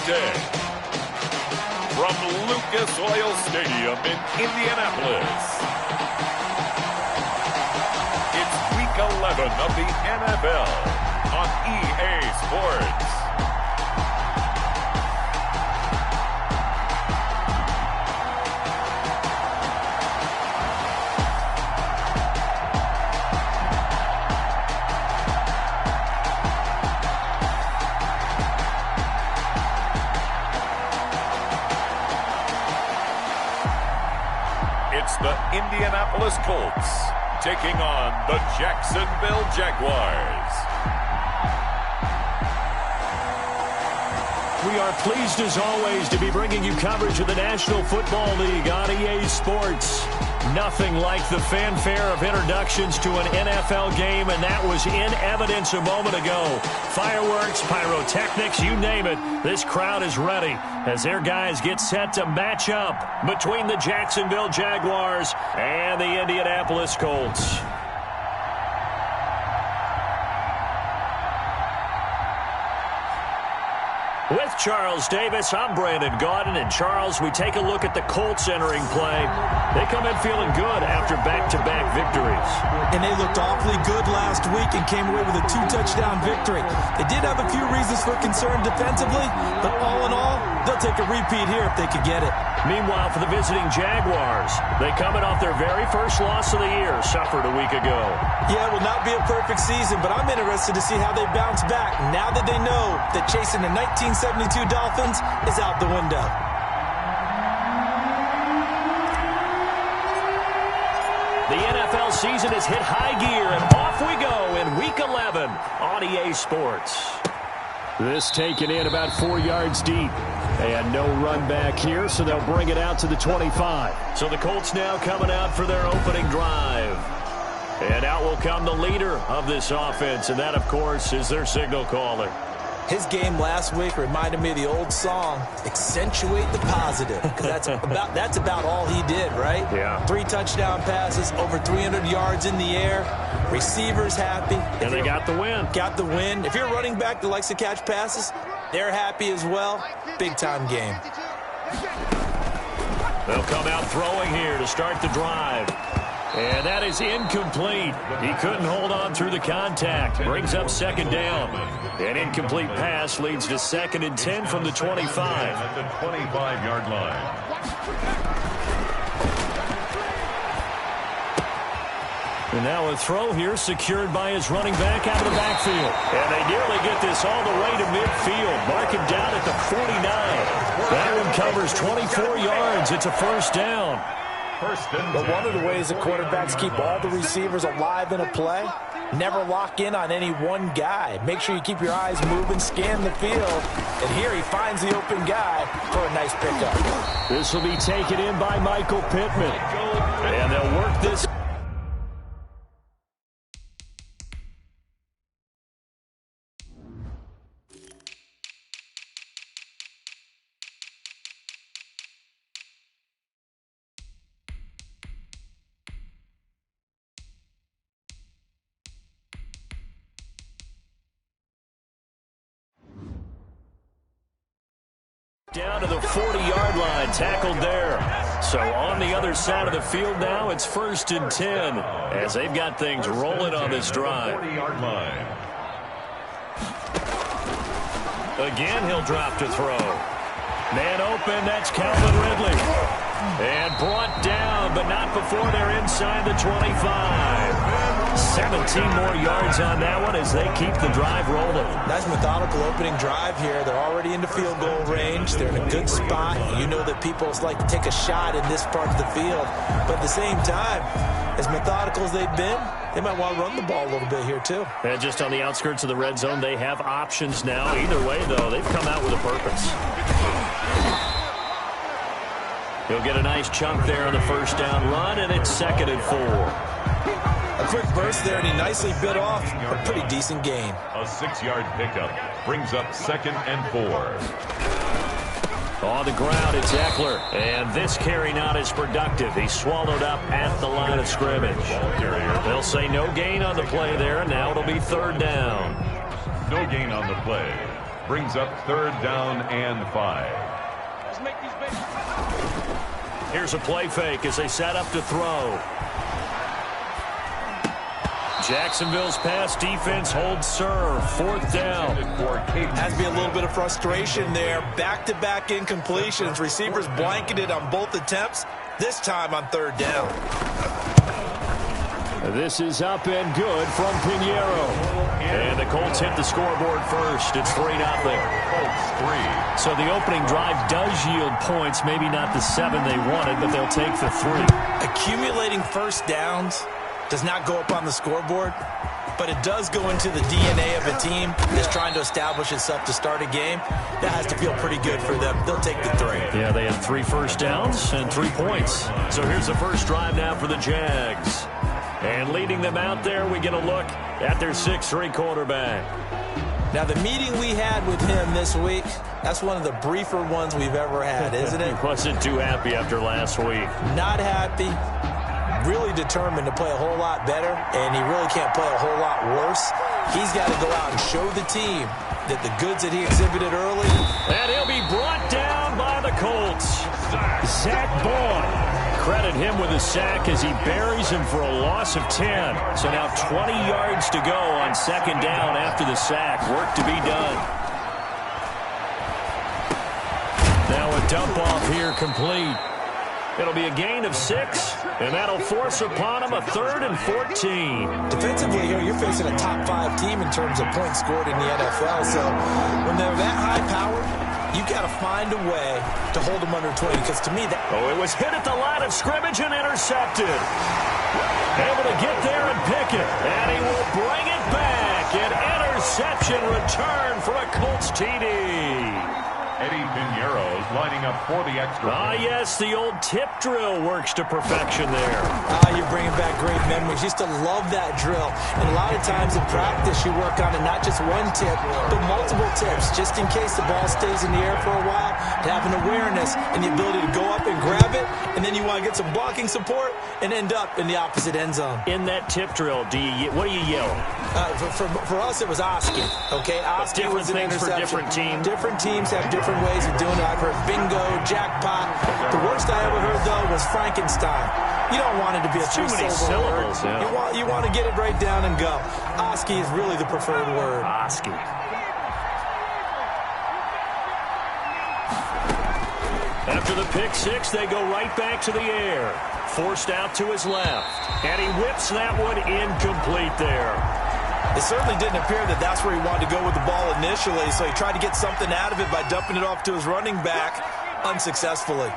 today. From Lucas Oil Stadium in Indianapolis, it's Week 11 of the NFL on EA Sports. It's the Indianapolis Colts taking on the Jacksonville Jaguars. We are pleased as always to be bringing you coverage of the National Football League on EA Sports. Nothing like the fanfare of introductions to an NFL game, and that was in evidence a moment ago. Fireworks, pyrotechnics, you name it. This crowd is ready as their guys get set to match up between the Jacksonville Jaguars and the Indianapolis Colts. With Charles Davis, I'm Brandon Gaudin. And Charles, we take a look at the Colts entering play. They come in feeling good after back-to-back victories. And they looked awfully good last week and came away with a 2-touchdown victory. They did have a few reasons for concern defensively, but all in all, they'll take a repeat here if they could get it. Meanwhile, for the visiting Jaguars, they coming off their very first loss of the year, suffered a week ago. Yeah, it will not be a perfect season, but I'm interested to see how they bounce back now that they know that chasing the 1972 Dolphins is out the window. The NFL season has hit high gear, and off we go in Week 11 on EA Sports. This taken in about 4 yards deep. And no run back here, so they'll bring it out to the 25. So the Colts now coming out for their opening drive. And out will come the leader of this offense, and that, of course, is their signal caller. His game last week reminded me of the old song, Accentuate the Positive. Because that's about all he did, right? Yeah. 3 touchdown passes, over 300 yards in the air. Receivers happy. And they got the win. Got the win. If you're a running back that likes to catch passes, they're happy as well. Big-time game. They'll come out throwing here to start the drive. And that is incomplete. He couldn't hold on through the contact. Brings up second down. An incomplete pass leads to 2nd and 10 from the 25. At the 25-yard line. And now a throw here secured by his running back out of the backfield. And they nearly get this all the way to midfield. Mark him down at the 49. That one covers 24 yards. It's a first down. But one of the ways the quarterbacks keep all the receivers alive in a play, never lock in on any one guy. Make sure you keep your eyes moving, scan the field. And here he finds the open guy for a nice pickup. This will be taken in by Michael Pittman. And they'll work this. Down to the 40-yard line, tackled there. So on the other side of the field now, it's 1st and 10 as they've got things rolling on this drive. 40-yard line. Again, he'll drop to throw. Man open, that's Calvin Ridley. And brought down, but not before they're inside the 25. 17 more yards on that one as they keep the drive rolling. Nice methodical opening drive here. They're already into field goal range. They're in a good spot. You know that people like to take a shot in this part of the field. But at the same time, as methodical as they've been, they might want to run the ball a little bit here too. And just on the outskirts of the red zone, they have options now. Either way, though, they've come out with a purpose. He'll get a nice chunk there on the first down run, and it's 2nd and 4. A quick burst there, and he nicely bit off a pretty decent gain. A 6-yard pickup brings up 2nd and 4. On the ground, it's Eckler. And this carry not as productive. He's swallowed up at the line of scrimmage. They'll say no gain on the play there, and now it'll be 3rd down. No gain on the play. Brings up 3rd down and 5. Here's a play fake as they set up to throw. Jacksonville's pass defense holds serve. 4th down. Has to be a little bit of frustration there. Back-to-back incompletions. Receivers blanketed on both attempts, this time on 3rd down. This is up and good from Pinheiro. And the Colts hit the scoreboard first. It's 3-0. Colts 3. So the opening drive does yield points. Maybe not the 7 they wanted, but they'll take the 3. Accumulating first downs does not go up on the scoreboard, but it does go into the DNA of a team that's trying to establish itself to start a game. That has to feel pretty good for them. They'll take the 3. Yeah, they had 3 first downs and 3 points. So here's the first drive now for the Jags. And leading them out there, we get a look at their 6'3" quarterback. Now, the meeting we had with him this week, that's one of the briefer ones we've ever had, isn't it? He wasn't too happy after last week. Not happy. Really determined to play a whole lot better, and he really can't play a whole lot worse. He's got to go out and show the team that the goods that he exhibited early. And he'll be brought down by the Colts. Zach Boyd. Credit him with a sack as he buries him for a loss of 10. So now 20 yards to go on 2nd down after the sack. Work to be done. Now a dump off here complete. It'll be a gain of 6, and that'll force upon him a 3rd and 14. Defensively here, you're facing a top 5 team in terms of points scored in the NFL. So when they're that high-powered, you got to find a way to hold them under 20. Because to me, that... Oh, it was hit at the line of scrimmage and intercepted. Able to get there and pick it. And he will bring it back. An interception return for a Colts TD. Eddie Pinheiro is lining up for the extra. Yes, the old tip drill works to perfection there. You're bringing back great memories. Used to love that drill. And a lot of times in practice, you work on it, not just one tip, but multiple tips, just in case the ball stays in the air for a while, to have an awareness and the ability to go up and grab it, and then you want to get some blocking support and end up in the opposite end zone. In that tip drill, what do you yell? For us, it was Oski. Okay, Oski was an interception. For different teams. Different teams have different ways of doing it. I've heard bingo, jackpot. The worst I ever heard, though, was Frankenstein. You don't want it to be a too many syllables. Yeah. You want to get it right down and go. Oski is really the preferred word. Oski. After the pick 6, they go right back to the air. Forced out to his left. And he whips that one incomplete there. It certainly didn't appear that that's where he wanted to go with the ball initially, so he tried to get something out of it by dumping it off to his running back unsuccessfully.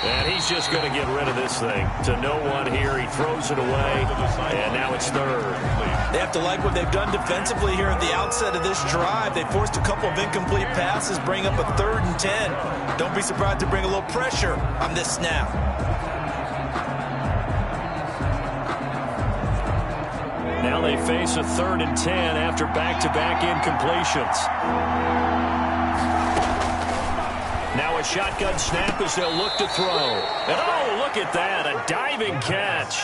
And he's just going to get rid of this thing. To no one here, he throws it away, and now it's 3rd. They have to like what they've done defensively here at the outset of this drive. They forced a couple of incomplete passes, bring up a 3rd and 10. Don't be surprised to bring a little pressure on this snap. Now they face a 3rd and 10 after back-to-back incompletions. Now a shotgun snap as they'll look to throw. And oh, look at that, a diving catch.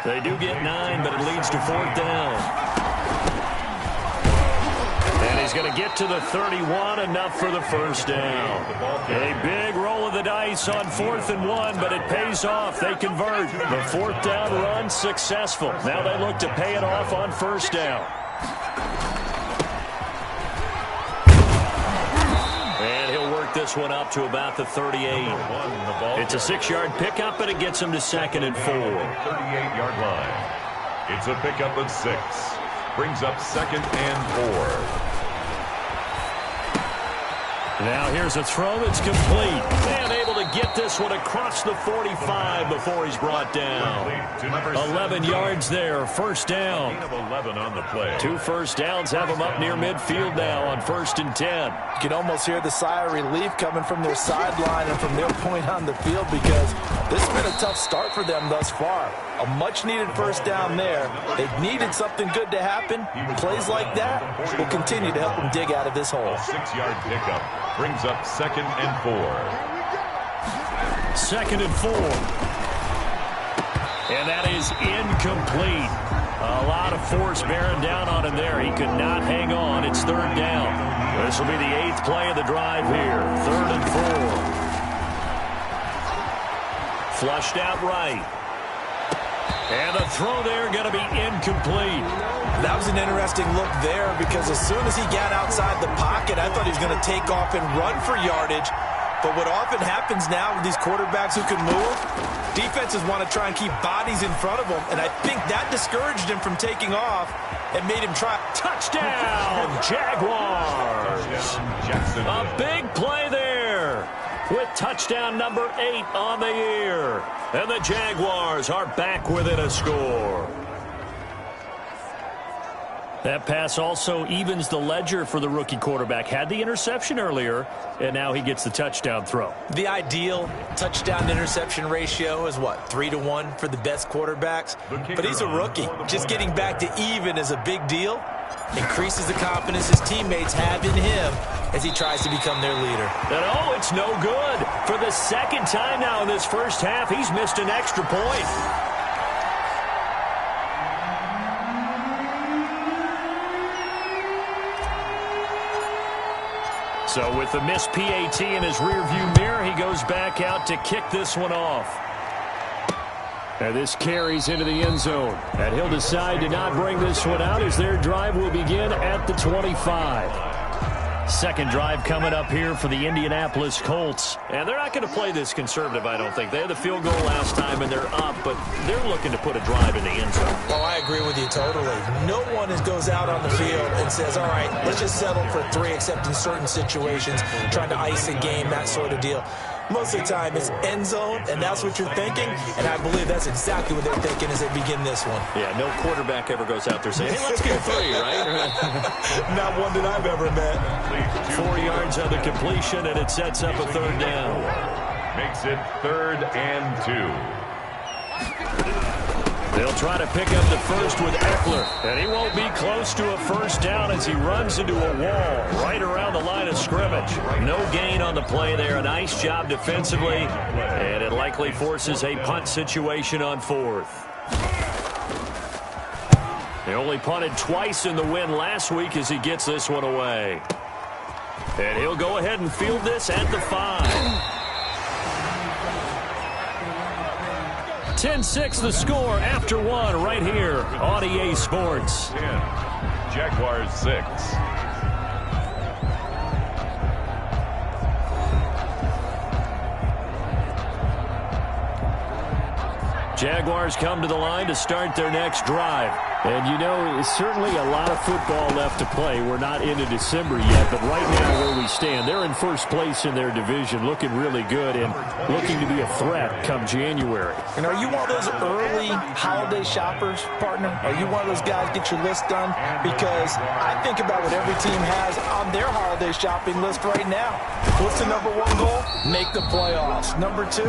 They do get 9, but it leads to 4th down. And he's going to get to the 31, enough for the first down. A big roll of the dice on 4th and 1, but it pays off. They convert. The 4th down run successful. Now they look to pay it off on 1st down. This one up to about the 38. It's a 6-yard pickup, and it gets him to 2nd and 4. 38-yard line. It's a pickup of 6. Brings up 2nd and 4. Now here's a throw that's complete. And able to get this one across the 45 before he's brought down. 11 yards there, 1st down. 11 on the play. 2 first downs have them up near midfield now on 1st and 10. You can almost hear the sigh of relief coming from their sideline and from their point on the field, because this has been a tough start for them thus far. A much-needed 1st down there. They've needed something good to happen. Plays like that will continue to help them dig out of this hole. A 6-yard pickup brings up 2nd and 4. 2nd and 4. And that is incomplete. A lot of force bearing down on him there. He could not hang on. It's third down. This will be the 8th play of the drive here. 3rd and 4. Flushed out right. And the throw there going to be incomplete. That was an interesting look there because as soon as he got outside the pocket, I thought he was going to take off and run for yardage. But what often happens now with these quarterbacks who can move, defenses want to try and keep bodies in front of them, and I think that discouraged him from taking off and made him try. Touchdown, Jaguars! A big play there with touchdown number 8 on the year. And the Jaguars are back within a score. That pass also evens the ledger for the rookie quarterback. Had the interception earlier, and now he gets the touchdown throw. The ideal touchdown-interception ratio is, what, 3-to-1 for the best quarterbacks? But he's a rookie. Just getting back to even is a big deal. Increases the confidence his teammates have in him as he tries to become their leader. And oh, it's no good. For the second time now in this first half, he's missed an extra point. So with the missed PAT in his rearview mirror, he goes back out to kick this one off. And this carries into the end zone. And he'll decide to not bring this one out as their drive will begin at the 25. Second drive coming up here for the Indianapolis Colts. And they're not going to play this conservative, I don't think. They had the field goal last time, and they're up, but they're looking to put a drive in the end zone. Oh, I agree with you totally. No one goes out on the field and says, all right, let's just settle for 3, except in certain situations, trying to ice a game, that sort of deal. Most of the time, it's end zone, and that's what you're thinking, and I believe that's exactly what they're thinking as they begin this one. Yeah, no quarterback ever goes out there saying, hey, let's get 3, right? Not one that I've ever met. 4 yards on the completion, and it sets up a third down. Makes it 3rd and 2. They'll try to pick up the first with Eckler, and he won't be close to a first down as he runs into a wall right around the line of scrimmage. No gain on the play there. A nice job defensively, and it likely forces a punt situation on 4th. They only punted twice in the win last week as he gets this one away. And he'll go ahead and field this at the 5. 10-6 the score after 1 right here on EA Sports. 10, Jaguars 6. Jaguars come to the line to start their next drive. And, you know, certainly a lot of football left to play. We're not into December yet, but right now where we stand, they're in first place in their division, looking really good and looking to be a threat come January. And are you one of those early holiday shoppers, partner? Are you one of those guys get your list done? Because I think about what every team has on their holiday shopping list right now. What's the number 1 goal? Make the playoffs. Number 2,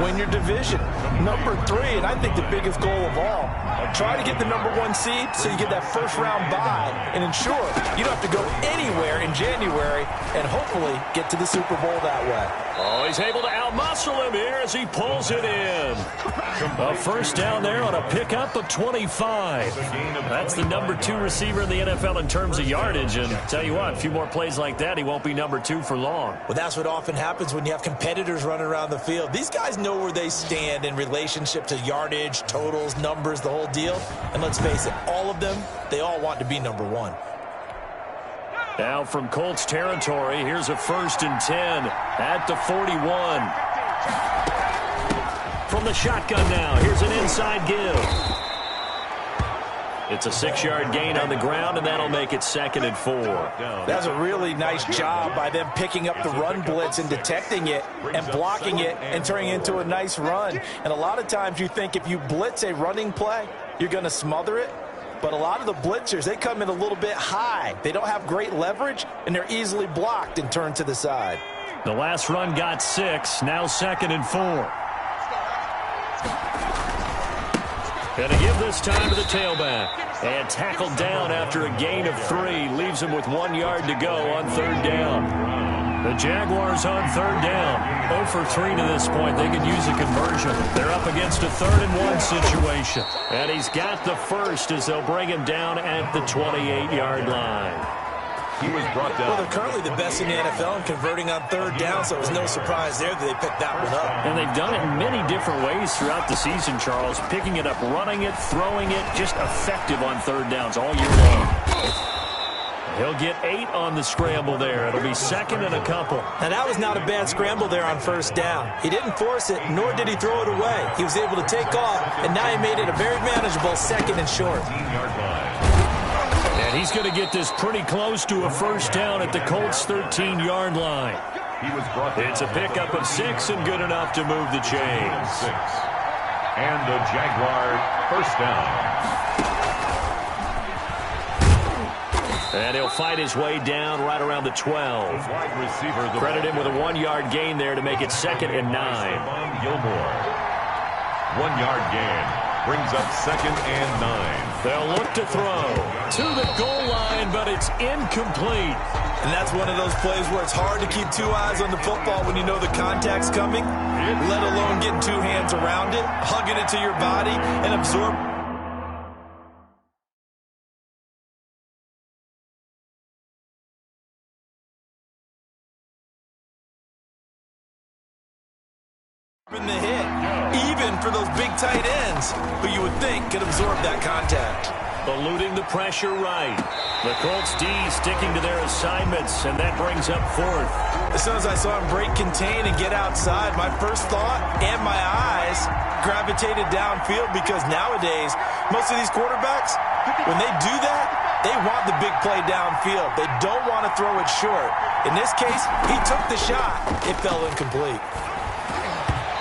win your division. Number 3, and I think the biggest goal of all, try to get the number 1 seed so you get that first round bye and ensure you don't have to go anywhere in January and hopefully get to the Super Bowl that way. Oh, he's able to outmuscle him here as he pulls it in. A first down there on a pickup of 25. That's the number 2 receiver in the NFL in terms of yardage. And tell you what, a few more plays like that, he won't be number 2 for long. Well, that's what often happens when you have competitors running around the field. These guys know where they stand in relationship to yardage, totals, numbers, the whole deal. And let's face it, all of them, they all want to be number 1. Now from Colts territory, here's a 1st and 10 at the 41. From the shotgun now, here's an inside give. It's a 6-yard gain on the ground, and that'll make it 2nd and 4. That's a really nice job by them picking up the run blitz and detecting it and blocking it and turning it into a nice run. And a lot of times you think if you blitz a running play, you're going to smother it. But a lot of the blitzers, they come in a little bit high. They don't have great leverage, and they're easily blocked and turned to the side. The last run got 6, now 2nd and 4. And to give this time to the tailback. And tackled down after a gain of 3. Leaves him with 1 yard to go on 3rd down. The Jaguars on third down. 0 for 3 to this point. They could use a conversion. They're up against a 3rd-and-1 situation. And he's got the first as they'll bring him down at the 28-yard line. He was brought down. Well, they're currently the best in the NFL in converting on third down, so it was no surprise there that they picked that one up. And they've done it in many different ways throughout the season, Charles. Picking it up, running it, throwing it, just effective on third downs all year long. He'll get 8 on the scramble there. It'll be 2nd and a couple. Now, that was not a bad scramble there on first down. He didn't force it, nor did he throw it away. He was able to take off, and now he made it a very manageable 2nd and short. And he's going to get this pretty close to a first down at the Colts' 13-yard line. It's a pickup of 6 and good enough to move the chains. 6. And the Jaguar first down. And he'll fight his way down right around the 12. Wide receiver. Credit him with a 1-yard gain there to make it 2nd and 9. Gilmore. 1-yard gain. Brings up 2nd and 9. They'll look to throw to the goal line, but it's incomplete. And that's one of those plays where it's hard to keep 2 eyes on the football when you know the contact's coming, let alone getting 2 hands around it, hugging it to your body, and absorbing the hit, even for those big tight ends, who you would think could absorb that contact. Eluding the pressure right. The Colts D sticking to their assignments, and that brings up 4th. As soon as I saw him break contain and get outside, my first thought and my eyes gravitated downfield, because nowadays, most of these quarterbacks, when they do that, they want the big play downfield. They don't want to throw it short. In this case, he took the shot. It fell incomplete.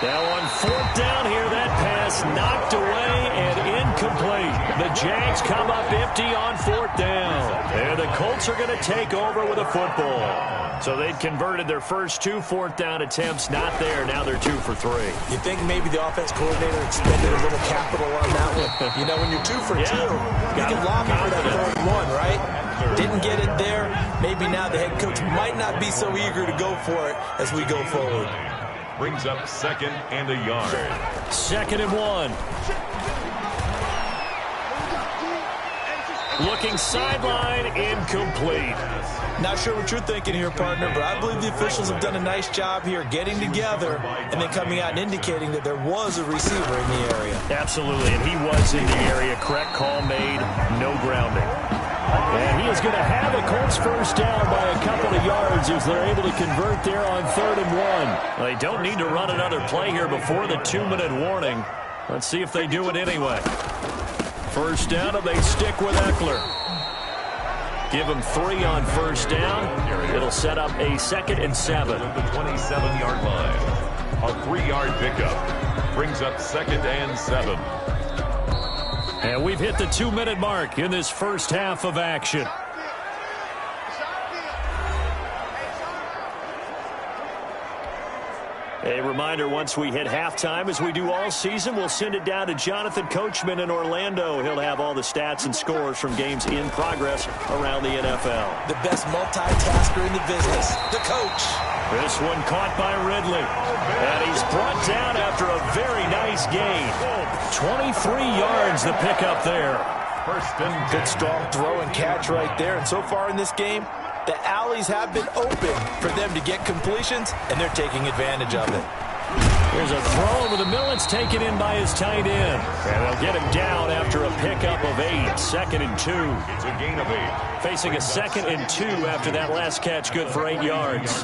Now on 4th down here, that pass knocked away and incomplete. The Jags come up empty on 4th down. And the Colts are going to take over with a football. So they'd converted their first 2 4th down attempts. Not there. Now they're 2 for 3. You think maybe the offense coordinator expended a little capital on that one? You know, when you're 2 for 2, you can lobby for that 3rd and 1, right? Didn't get it there. Maybe now the head coach might not be so eager to go for it as we go forward. Brings up 2nd and a yard. 2nd and 1. Looking sideline, incomplete. Not sure what you're thinking here, partner, but I believe the officials have done a nice job here getting together and then coming out and indicating that there was a receiver in the area. Absolutely, and he was in the area. Correct call made, no grounding. And he is going to have a Colts first down by a couple of yards as they're able to convert there on 3rd and 1. Well, they don't need to run another play here before the 2-minute warning. Let's see if they do it anyway. First down, and they stick with Eckler. Give him 3 on first down. It'll set up a 2nd and 7. The 27-yard line. A 3-yard pickup. Brings up 2nd and 7. And we've hit the 2-minute mark in this first half of action. A reminder, once we hit halftime, as we do all season, we'll send it down to Jonathan Coachman in Orlando. He'll have all the stats and scores from games in progress around the NFL. The best multitasker in the business, the coach. This one caught by Ridley. And he's brought down after a very nice gain. 23 yards the pickup there. First and 10. Good strong throw and catch right there. And so far in this game, the alleys have been open for them to get completions, and they're taking advantage of it. Here's a throw over the middle. It's taken in by his tight end. And they'll get him down after a pickup of 8. 2nd and 2. It's a gain of 8. Facing a 2nd and 2 after that last catch, good for 8 yards.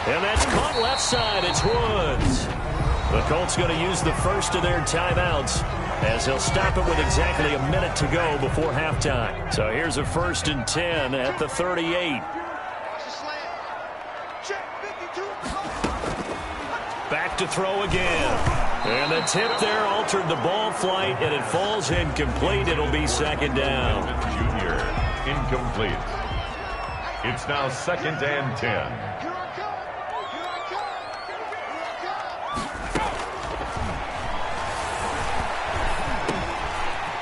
And that's caught left side. It's Woods. The Colts going to use the first of their timeouts as they'll stop it with exactly a minute to go before halftime. So here's a 1st and 10 at the 38. Back to throw again. And the tip there altered the ball flight, and it falls incomplete. It'll be 2nd down. Junior, incomplete. It's now 2nd and 10.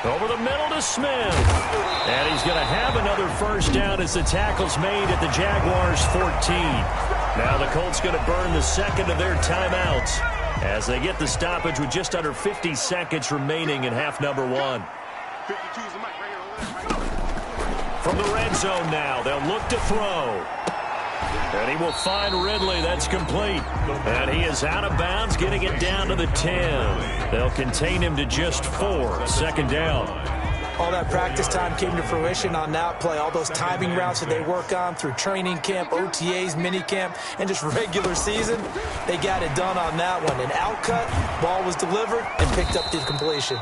Over the middle to Smith. And he's going to have another first down as the tackle's made at the Jaguars' 14. Now the Colts going to burn the second of their timeouts as they get the stoppage with just under 50 seconds remaining in half number one. From the red zone now, they'll look to throw. And he will find Ridley. That's complete. And he is out of bounds, getting it down to the 10. They'll contain him to just 4. Second down. All that practice time came to fruition on that play. All those timing routes that they work on through training camp, OTAs, minicamp, and just regular season, they got it done on that one. An outcut, ball was delivered, and picked up the completion.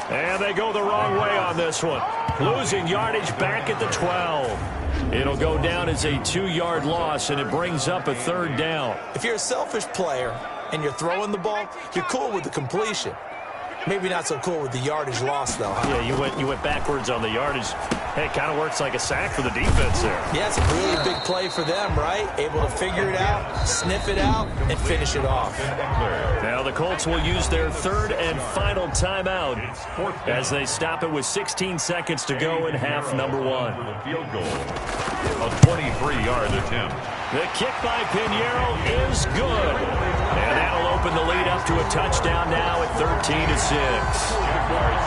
And they go the wrong way on this one. Losing yardage back at the 12. It'll go down as a 2-yard loss, and it brings up a third down. If you're a selfish player and you're throwing the ball, you're cool with the completion. Maybe not so cool with the yardage loss, though. Huh? Yeah, you went backwards on the yardage. Hey, it kind of works like a sack for the defense there. Yeah, it's a really big play for them, right? Able to figure it out, sniff it out, and finish it off. Now the Colts will use their third and final timeout as they stop it with 16 seconds to go in half number one. Field goal. A 23-yard attempt. The kick by Pinheiro is good. And that'll open the lead up to a touchdown now at 13-6. Jaguars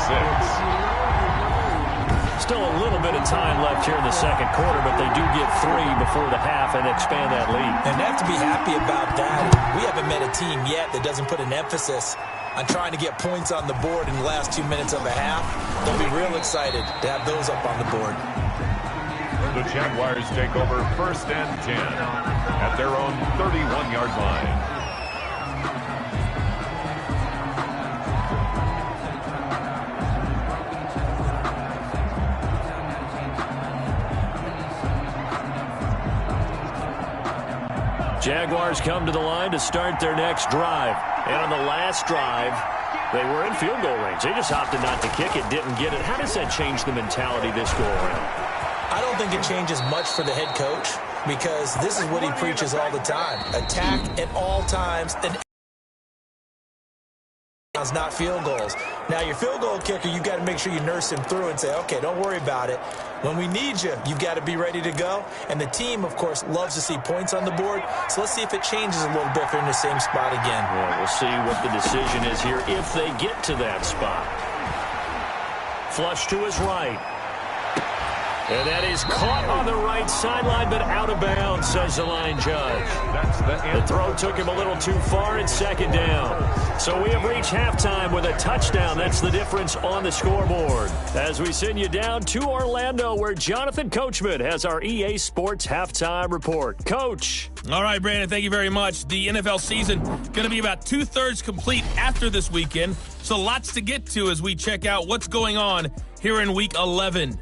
6. Still a little bit of time left here in the second quarter, but they do get 3 before the half and expand that lead. And they have to be happy about that. We haven't met a team yet that doesn't put an emphasis on trying to get points on the board in the last 2 minutes of a half. They'll be real excited to have those up on the board. The Jaguars take over first and 10 at their own 31-yard line. Jaguars come to the line to start their next drive. And on the last drive, they were in field goal range. They just opted not to kick it, didn't get it. How does that change the mentality this go around? I don't think it changes much for the head coach because this is what he preaches all the time. Attack at all times and not field goals. Now, your field goal kicker, you've got to make sure you nurse him through and say, okay, don't worry about it. When we need you, you've got to be ready to go. And the team, of course, loves to see points on the board. So let's see if it changes a little bit if they're in the same spot again. Well, we'll see what the decision is here if they get to that spot. Flush to his right. And that is caught on the right sideline, but out of bounds, says the line judge. The throw took him a little too far. It's second down. So we have reached halftime with a touchdown. That's the difference on the scoreboard. As we send you down to Orlando, where Jonathan Coachman has our EA Sports halftime report. Coach. All right, Brandon, thank you very much. The NFL season going to be about 2/3 complete after this weekend. So lots to get to as we check out what's going on here in Week 11.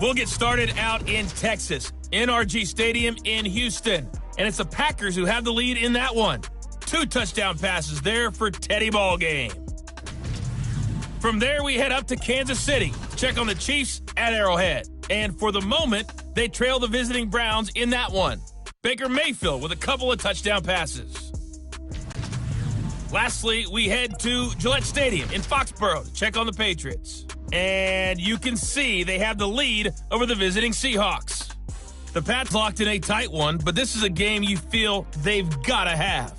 We'll get started out in Texas, NRG Stadium in Houston. And it's the Packers who have the lead in that one. 2 touchdown passes there for Teddy Ballgame. From there, we head up to Kansas City. Check on the Chiefs at Arrowhead. And for the moment, they trail the visiting Browns in that one. Baker Mayfield with a couple of touchdown passes. Lastly, we head to Gillette Stadium in Foxborough to check on the Patriots. And you can see they have the lead over the visiting Seahawks. The Pats locked in a tight one, but this is a game you feel they've got to have.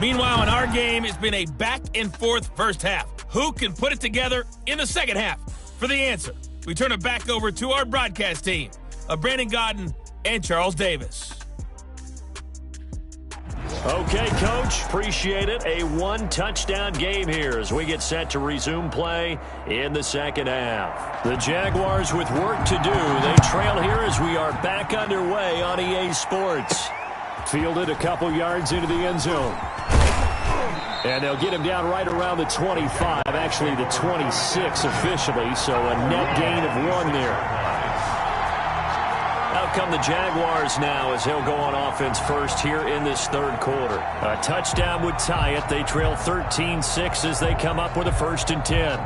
Meanwhile, in our game, it's been a back-and-forth first half. Who can put it together in the second half? For the answer, we turn it back over to our broadcast team of Brandon Godden and Charles Davis. Okay, Coach, appreciate it. A 1-touchdown game here as we get set to resume play in the second half. The Jaguars with work to do. They trail here as we are back underway on EA Sports. Fielded a couple yards into the end zone. And they'll get him down right around the 25, actually the 26 officially, so a net gain of 1 there. Out come the Jaguars now as they'll go on offense first here in this third quarter. A touchdown would tie it. They trail 13-6 as they come up with a 1st and 10.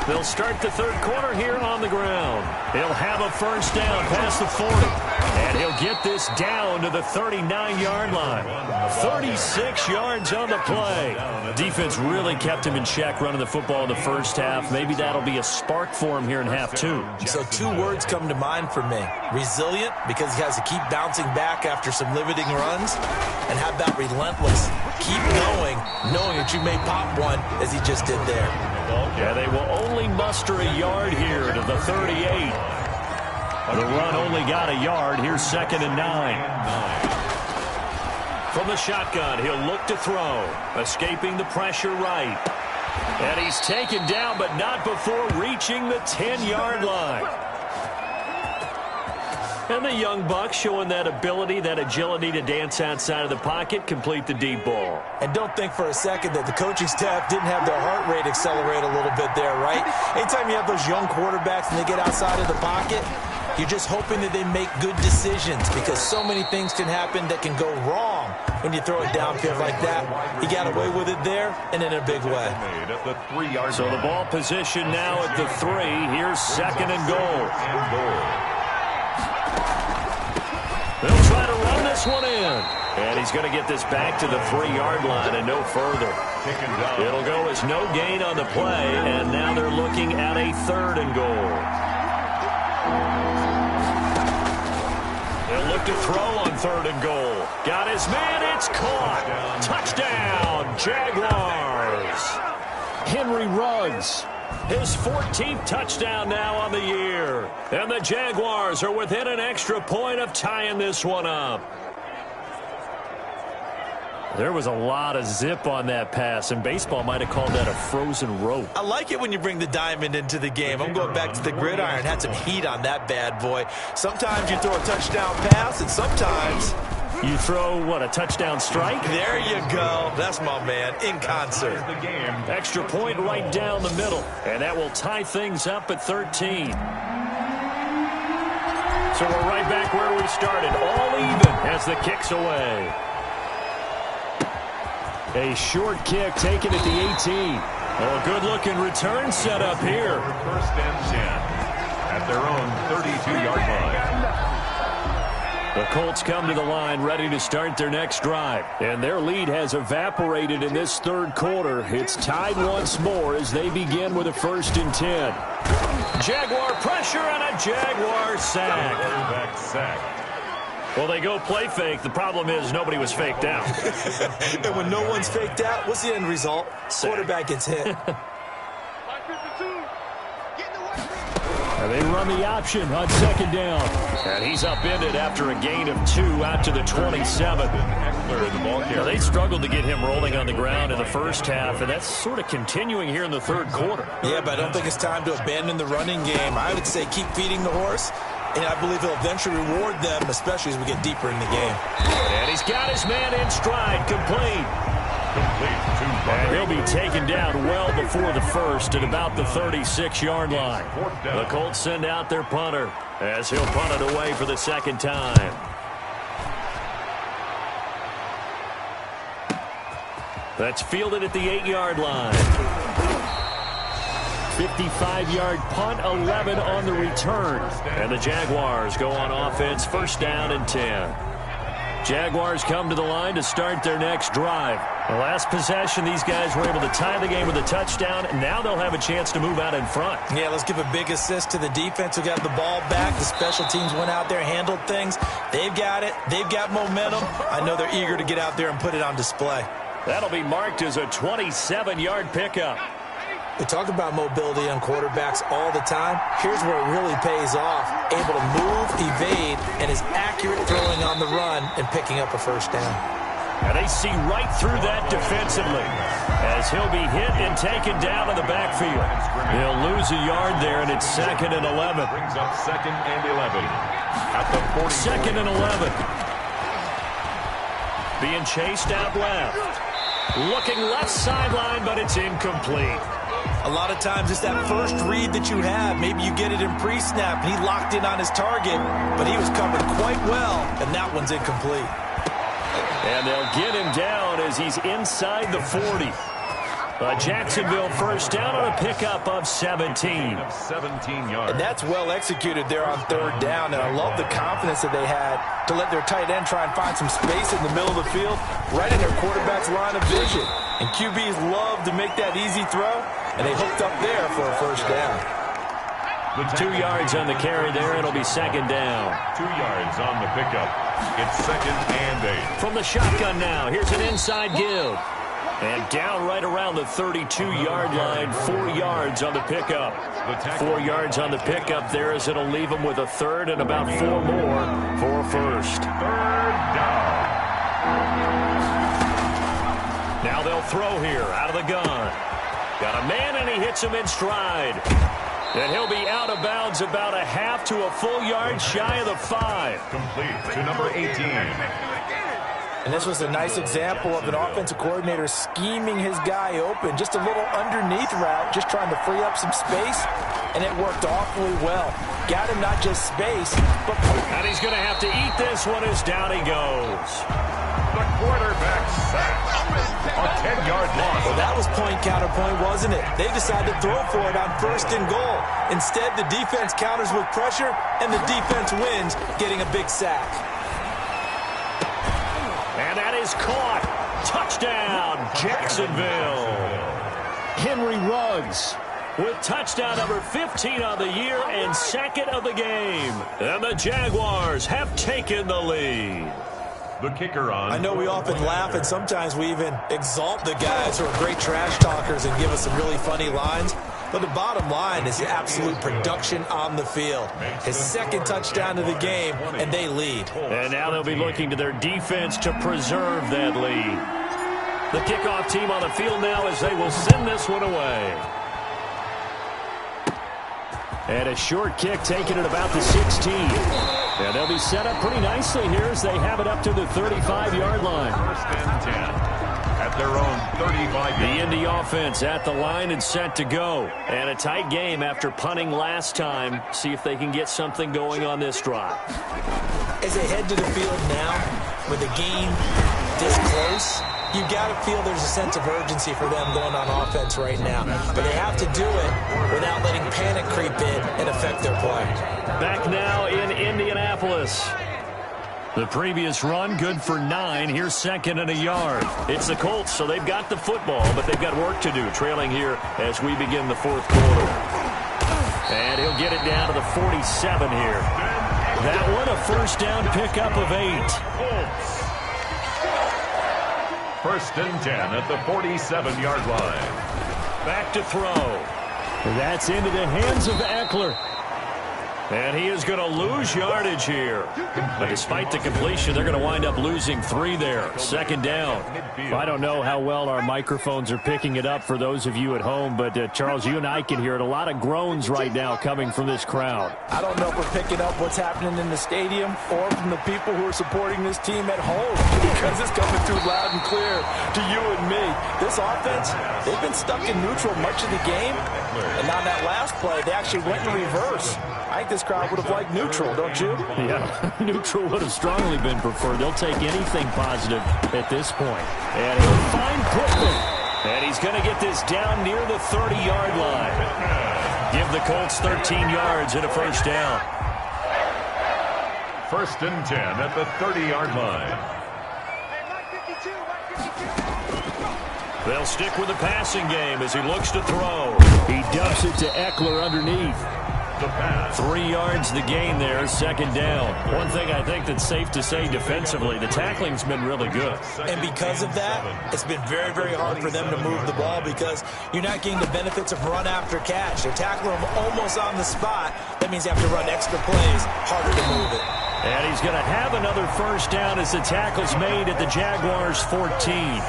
They'll start the third quarter here on the ground. He'll have a first down past the 40. And he'll get this down to the 39-yard line. 36 yards on the play. Defense really kept him in check running the football in the first half. Maybe that'll be a spark for him here in half two. So two words come to mind for me. Resilient, because he has to keep bouncing back after some limiting runs. And how about relentless? Keep going, knowing that you may pop one, as he just did there. Yeah, they will only muster a yard here to the 38. The run only got a yard. Here's 2nd and 9. From the shotgun, he'll look to throw. Escaping the pressure right. And he's taken down, but not before reaching the 10-yard line. And the young buck showing that ability, that agility to dance outside of the pocket, complete the deep ball. And don't think for a second that the coaching staff didn't have their heart rate accelerate a little bit there, right? Anytime you have those young quarterbacks and they get outside of the pocket, you're just hoping that they make good decisions, because so many things can happen that can go wrong when you throw it downfield like that. He got away with it there and in a big way. So the ball position now at the 3. Here's 2nd and goal. They'll try to run this one in. And he's going to get this back to the 3-yard line and no further. It'll go as no gain on the play, and now they're looking at a 3rd and goal. They'll look to throw on 3rd and goal. Got his man, it's caught. Touchdown, Jaguars. Henry Ruggs. His 14th touchdown now on the year. And the Jaguars are within an extra point of tying this one up. There was a lot of zip on that pass, and baseball might have called that a frozen rope. I like it when you bring the diamond into the game. I'm going back to the gridiron. Had some heat on that bad boy. Sometimes you throw a touchdown pass, and sometimes you throw, what, a touchdown strike? There you go. That's my man, in concert. Extra point right down the middle, and that will tie things up at 13. So we're right back where we started, all even as the kick's away. A short kick taken at the 18. Oh, good-looking return set up here. 1st and 10 at their own 32-yard line. The Colts come to the line ready to start their next drive. And their lead has evaporated in this 3rd quarter. It's tied once more as they begin with a 1st and 10. Jaguar pressure and a Jaguar sack. Well, they go play fake. The problem is nobody was faked out. And when no one's faked out, what's the end result? Quarterback gets hit. And they run the option on 2nd down. And he's upended after a gain of 2 out to the 27. Now, they struggled to get him rolling on the ground in the first half, and that's sort of continuing here in the 3rd quarter. Yeah, but I don't think it's time to abandon the running game. I would say keep feeding the horse, and I believe he'll eventually reward them, especially as we get deeper in the game. And he's got his man in stride, complete. And he'll be taken down well before the 1st at about the 36-yard line. The Colts send out their punter as he'll punt it away for the 2nd time. That's fielded at the 8-yard line. 55-yard punt, 11 on the return. And the Jaguars go on offense, 1st down and 10. Jaguars come to the line to start their next drive. The last possession, these guys were able to tie the game with a touchdown, and now they'll have a chance to move out in front. Yeah, let's give a big assist to the defense who got the ball back. The special teams went out there, handled things. They've got it. They've got momentum. I know they're eager to get out there and put it on display. That'll be marked as a 27-yard pickup. We talk about mobility on quarterbacks all the time. Here's where it really pays off. Able to move, evade, and is accurate throwing on the run and picking up a 1st down. And they see right through that defensively as he'll be hit and taken down in the backfield. He'll lose a yard there, and it's 2nd and 11. Brings up 2nd and 11 at the 40. 2nd and 11. Being chased out left. Looking left sideline, but it's incomplete. A lot of times it's that first read that you have. Maybe you get it in pre-snap, and he locked in on his target, but he was covered quite well, and that one's incomplete. And they'll get him down as he's inside the 40. Jacksonville first down on a pickup of 17. 17 yards. And that's well executed there on third down, and I love the confidence that they had to let their tight end try and find some space in the middle of the field, right in their quarterback's line of vision. And QBs love to make that easy throw, and they hooked up there for a first down. 2 yards on the carry there. It'll be second down. 2 yards on the pickup. It's second and 8. From the shotgun now, here's an inside give. And down right around the 32-yard line, 4 yards on the pickup. 4 yards on the pickup there as it'll leave them with a third and about 4 more for a first. Third down. Now they'll throw here out of the gun. Got a man and he hits him in stride. And he'll be out of bounds about a half to a full yard shy of the 5. Complete to number 18. And this was a nice example of an offensive coordinator scheming his guy open. Just a little underneath route, just trying to free up some space, and it worked awfully well. Got him not just space, but... And he's going to have to eat this one as down he goes. The quarterback sacked. A 10-yard loss. Well, that was point counterpoint, wasn't it? They decided to throw for it on first and goal. Instead, the defense counters with pressure, and the defense wins, getting a big sack. And that is caught. Touchdown, Jacksonville. Henry Ruggs with touchdown number 15 on the year and second of the game. And the Jaguars have taken the lead. The kicker on. I know we often laugh, and sometimes we even exalt the guys who are great trash talkers and give us some really funny lines. But the bottom line is the absolute production on the field. His second touchdown of the game, and they lead. And now they'll be looking to their defense to preserve that lead. The kickoff team on the field now as they will send this one away. And a short kick taken at about the 16. And they'll be set up pretty nicely here as they have it up to the 35-yard line. First and 10 at their own 35. The Indy offense at the line and set to go. And a tight game after punting last time. See if they can get something going on this drive. As they head to the field now, with the game this close, you've got to feel there's a sense of urgency for them going on offense right now. But they have to do it without letting panic creep in and affect their play. Back now in Indianapolis. The previous run, good for 9. Here's second and a yard. It's the Colts, so they've got the football, but they've got work to do, trailing here as we begin the fourth quarter. And he'll get it down to the 47 here. That one, a first down pickup of 8. First and 10 at the 47-yard line. Back to throw. That's into the hands of Eckler. And he is going to lose yardage here. But despite the completion, they're going to wind up losing 3 there. Second down. I don't know how well our microphones are picking it up for those of you at home, but Charles, you and I can hear it. A lot of groans right now coming from this crowd. I don't know if we're picking up what's happening in the stadium or from the people who are supporting this team at home, because it's coming through loud and clear to you and me. This offense, they've been stuck in neutral much of the game, and on that last play, they actually went in reverse. I think this crowd would have liked neutral, don't you? Yeah, neutral would have strongly been preferred. They'll take anything positive at this point. And he'll find Pittman. And he's going to get this down near the 30-yard line. Give the Colts 13 yards and a first down. First and 10 at the 30-yard line. They'll stick with the passing game as he looks to throw. He dumps it to Eckler underneath. The pass. 3 yards the gain there, second down. One thing I think that's safe to say defensively, the tackling's been really good. And because of that, it's been very, very hard for them to move the ball because you're not getting the benefits of run after catch. They're tackling them almost on the spot. That means you have to run extra plays, harder to move it. And he's going to have another first down as the tackle's made at the Jaguars' 14.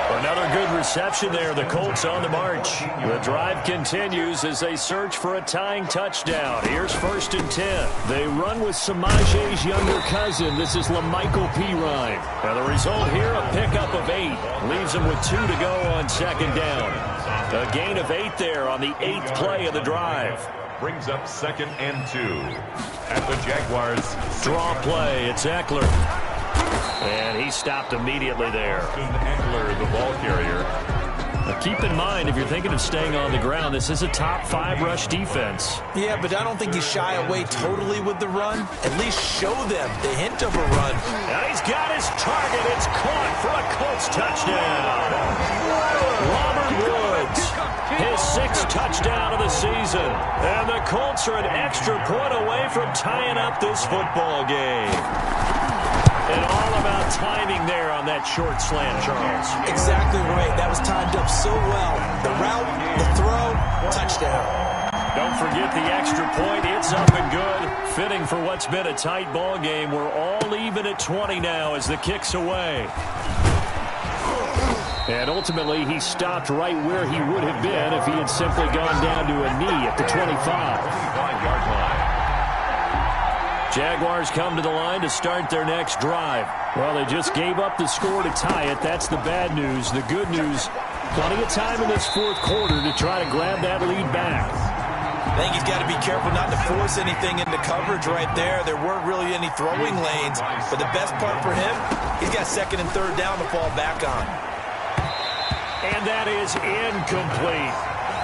Another good reception there. The Colts on the march. The drive continues as they search for a tying touchdown. Here's first and 10. They run with Samaje's younger cousin. This is LaMichael Pirine. And the result here, a pickup of 8. Leaves them with 2 to go on second down. A gain of 8 there on the 8th play of the drive. Brings up second and 2 at the Jaguars. Draw play. It's Eckler. And he stopped immediately there. Eckler, the ball carrier. A keep in mind, if you're thinking of staying on the ground, this is a top 5 rush defense. Yeah, but I don't think you shy away totally with the run. At least show them the hint of a run. And he's got his target. It's caught for a Colts touchdown. Robert Woods, his 6th touchdown of the season. And the Colts are an extra point away from tying up this football game. And all about timing there on that short slant, Charles. Exactly right. That was timed up so well. The route, the throw, touchdown. Don't forget the extra point. It's up and good. Fitting for what's been a tight ball game. We're all even at 20 now as the kick's away. And ultimately, he stopped right where he would have been if he had simply gone down to a knee at the 25-yard line. Jaguars come to the line to start their next drive. Well, they just gave up the score to tie it. That's the bad news. The good news, plenty of time in this 4th quarter to try to grab that lead back. I think he's got to be careful not to force anything into coverage right there. There weren't really any throwing lanes. But the best part for him, he's got 2nd and 3rd down to fall back on. And that is incomplete.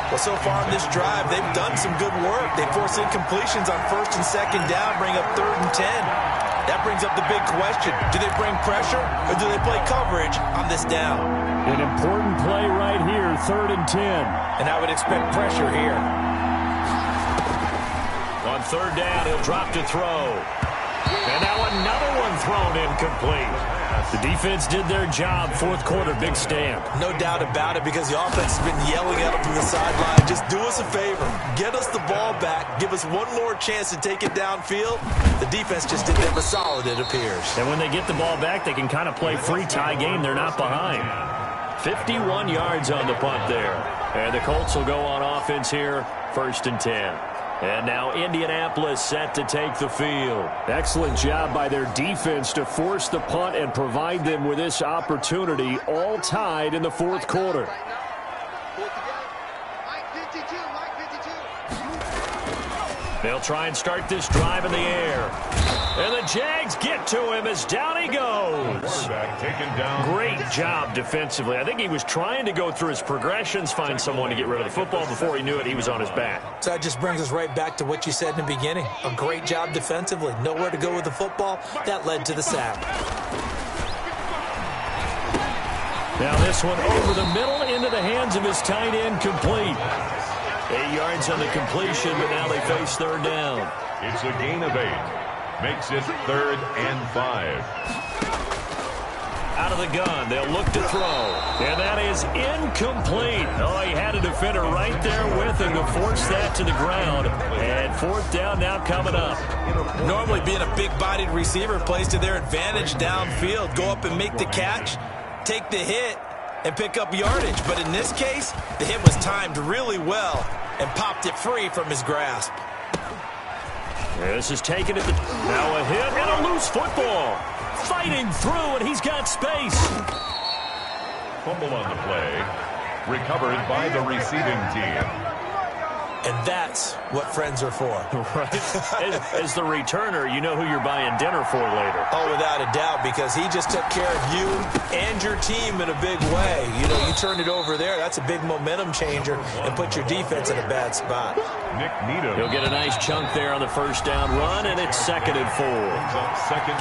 Well, so far in this drive, they've done some good work. They force incompletions on 1st and 2nd down, bring up 3rd and 10. That brings up the big question. Do they bring pressure or do they play coverage on this down? An important play right here, 3rd and 10. And I would expect pressure here. On 3rd down, he'll drop to throw. And now another one thrown incomplete. The defense did their job. 4th quarter, big stand. No doubt about it, because the offense has been yelling at them from the sideline. Just do us a favor. Get us the ball back. Give us one more chance to take it downfield. The defense just did them a solid, it appears. And when they get the ball back, they can kind of play free tie game. They're not behind. 51 yards on the punt there. And the Colts will go on offense here, 1st and 10. And now Indianapolis set to take the field. Excellent job by their defense to force the punt and provide them with this opportunity, all tied in the 4th quarter. They'll try and start this drive in the air. And the Jags get to him as down he goes. Great job defensively. I think he was trying to go through his progressions, find someone to get rid of the football. Before he knew it, he was on his back. So that just brings us right back to what you said in the beginning. A great job defensively. Nowhere to go with the football. That led to the sack. Now this one over the middle into the hands of his tight end, complete. 8 yards on the completion, but now they face 3rd down. It's a gain of 8. Makes it 3rd and 5. Out of the gun, they'll look to throw. And that is incomplete. Oh, he had a defender right there with him to force that to the ground. And 4th down now coming up. Normally being a big-bodied receiver plays to their advantage downfield. Go up and make the catch, take the hit, and pick up yardage. But in this case, the hit was timed really well and popped it free from his grasp. This is taken at the... Now a hit and a loose football. Fighting through, and he's got space. Fumble on the play. Recovered by the receiving team. And that's what friends are for. Right. As the returner, you know who you're buying dinner for later. Oh, without a doubt, because he just took care of you and your team in a big way. You know, you turned it over there. That's a big momentum changer and put your defense in a bad spot. Nick Needham. He'll get a nice chunk there on the 1st down run, and it's 2nd and 4.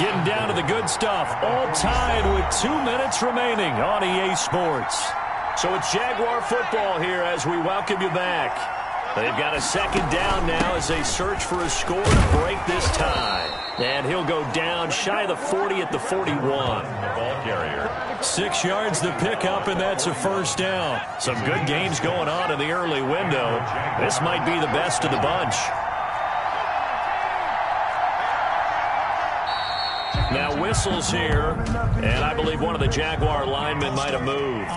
Getting down to the good stuff. All tied with 2 minutes remaining on EA Sports. So it's Jaguar football here as we welcome you back. They've got a 2nd down now as they search for a score to break this tie. And he'll go down shy of the 40 at the 41. The ball carrier. 6 yards to pick up, and that's a 1st down. Some good games going on in the early window. This might be the best of the bunch. Now whistles here, and I believe one of the Jaguar linemen might have moved.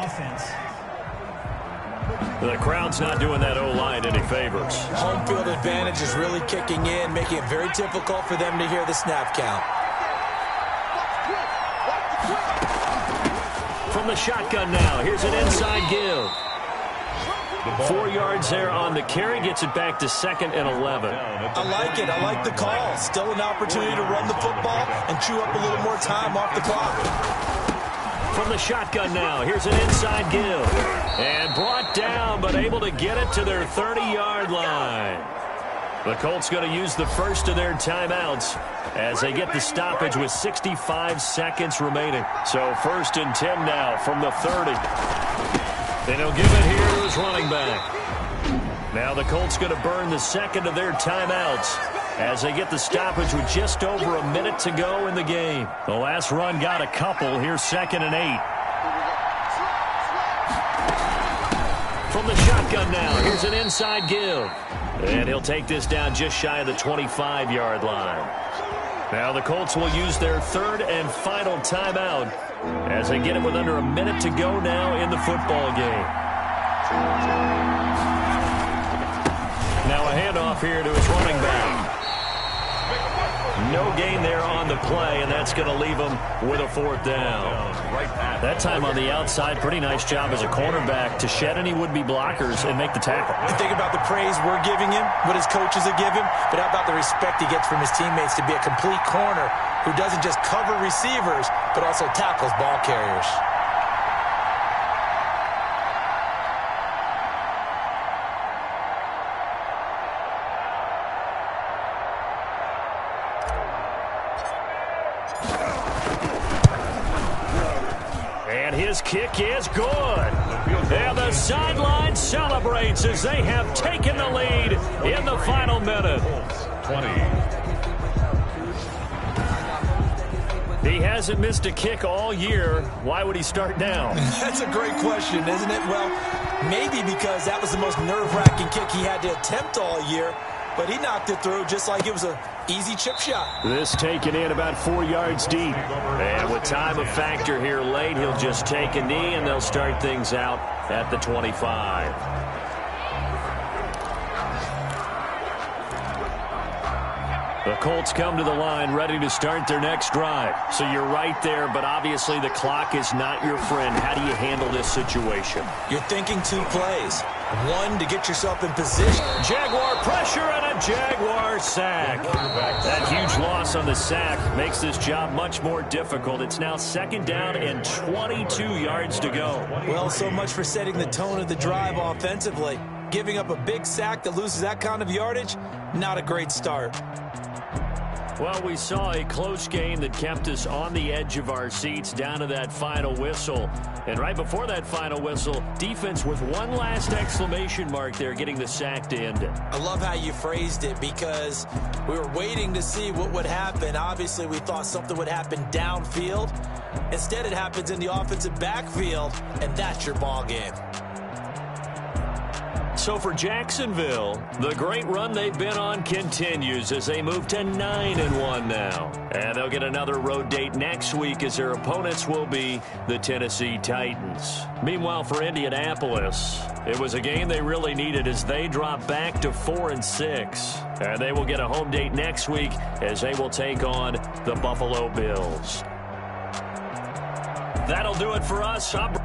The crowd's not doing that O-line any favors. Home field advantage is really kicking in, making it very difficult for them to hear the snap count. From the shotgun now, here's an inside give. 4 yards there on the carry, gets it back to 2nd and 11. I like it. I like the call. Still an opportunity to run the football and chew up a little more time off the clock. From the shotgun now, here's an inside give. And brought down, but able to get it to their 30-yard line. The Colts going to use the first of their timeouts as they get the stoppage with 65 seconds remaining. So 1st and 10 now from the 30. Then he'll give it here to his running back. Now the Colts going to burn the second of their timeouts as they get the stoppage with just over a minute to go in the game. The last run got a couple. Here's 2nd and 8. From the shotgun now, here's an inside give. And he'll take this down just shy of the 25-yard line. Now the Colts will use their 3rd and final timeout as they get it with under a minute to go now in the football game. Now a handoff here to his running back. No gain there on the play, and that's going to leave him with a 4th down. That time on the outside, pretty nice job as a cornerback to shed any would-be blockers and make the tackle. You think about the praise we're giving him, what his coaches have given him, but how about the respect he gets from his teammates to be a complete corner who doesn't just cover receivers, but also tackles ball carriers. His kick is good. And the sideline celebrates as they have taken the lead in the final minute. 20. He hasn't missed a kick all year. Why would he start now? That's a great question, isn't it? Well, maybe because that was the most nerve-wracking kick he had to attempt all year. But he knocked it through just like it was an easy chip shot. This taken in about 4 yards deep. And with time a factor here late, he'll just take a knee and they'll start things out at the 25. The Colts come to the line ready to start their next drive. So you're right there, but obviously the clock is not your friend. How do you handle this situation? You're thinking 2 plays. 1, to get yourself in position. Jaguar pressure and a Jaguar sack. That huge loss on the sack makes this job much more difficult. It's now 2nd down and 22 yards to go. Well, so much for setting the tone of the drive offensively. Giving up a big sack that loses that kind of yardage, not a great start. Well, we saw a close game that kept us on the edge of our seats down to that final whistle. And right before that final whistle, defense with one last exclamation mark there, getting the sack to end it. I love how you phrased it because we were waiting to see what would happen. Obviously, we thought something would happen downfield. Instead, it happens in the offensive backfield, and that's your ball game. So for Jacksonville, the great run they've been on continues as they move to 9-1 now. And they'll get another road date next week as their opponents will be the Tennessee Titans. Meanwhile, for Indianapolis, it was a game they really needed as they drop back to 4-6. And they will get a home date next week as they will take on the Buffalo Bills. That'll do it for us. I'm